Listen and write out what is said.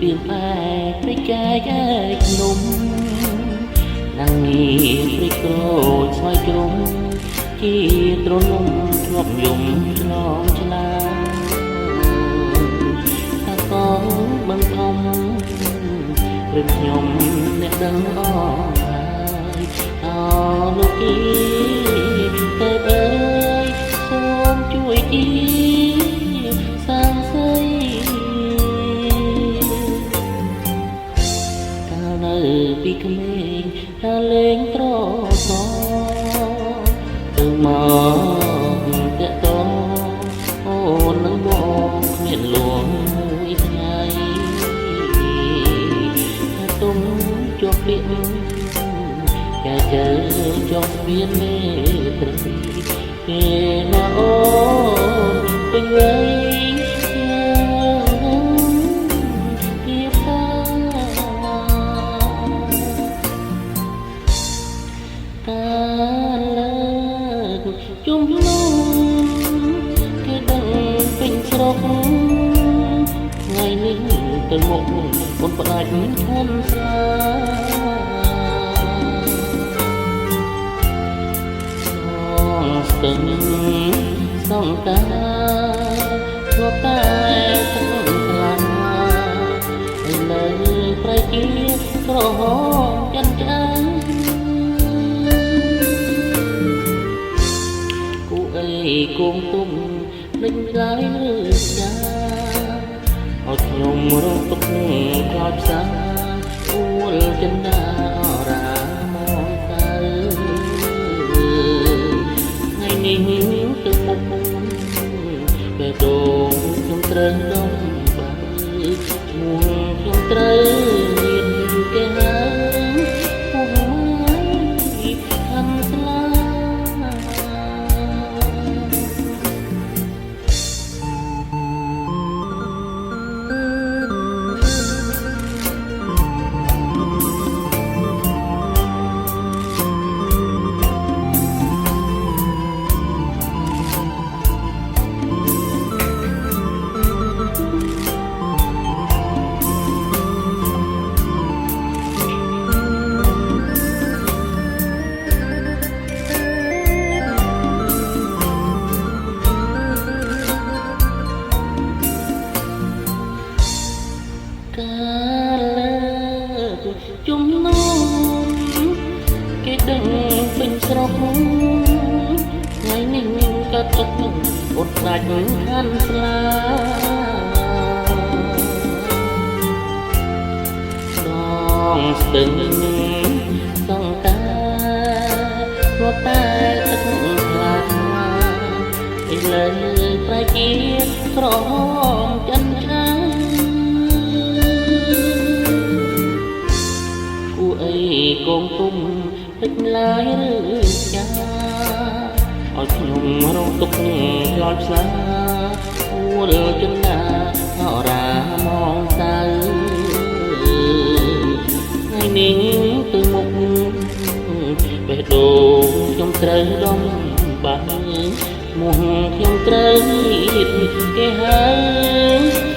ពីឯព្រៃចែកឯភ្នំណាំងងារព្រៃក្រូចស្វាយជ្រុំជាត្រនំធ្លាប់យំឆ្លងឆ្លាតាកងបង្ខំព្រឹកខ្ញុំអ្នកដឹងអស់ហើយអោលោកអីទៅអើយសូមជួយជីសាងសីកាលនៅពីក្មេងតាលេងត្រសទៅមកតាក់តងអូននឹងបងគ្មានលួងមួយថ្ងៃថាទុំជាប់លៀកតែជើជាប់មានមេត្រីពេលណាអូនពេញវ័យជុំនោះគេដឹងពេញស្រុកថ្ងៃនេះទៅមកអូនផ្ដាច់ខំស្រាស្ទឹងសងតាធ្លាប់តែទឹកខ្លាំងឥឡូវប្រៃជាក្រហមចិនចានគង់ទុំភ្លេចឡើយឬចាឲ្យខ្ញុំរងទុកខ្លោចផ្សាអួលចិនដាអរាមកទៅថ្ងៃនេះទៅមុខពេលដូងខ្ញុំត្រូវដំបើឈ្មោះខ្ញុំត្រូវមានគេហៅពុកម៉ែខំស្លាជុំនោះគេដឹងពេញស្រុកថ្ងៃនេះក៏ទុកអត់ដាច់ខាន់ស្លាដងស្ទឹងសងតាព្រោះតែទឹកខ្លាចឥឡូវប្រៃជាក្រហមចិនចាគង់ទុំពេចឡើយឬចាឲ្យខ្ញុំរងទុកខ្លោចផ្សាអួលចិនដាអរាមកទៅថ្ងៃនេះទៅមុខបេះដូងខ្ញុំត្រូវដំបាក់ឈ្មោះខ្ញុំត្រូវគេហៅ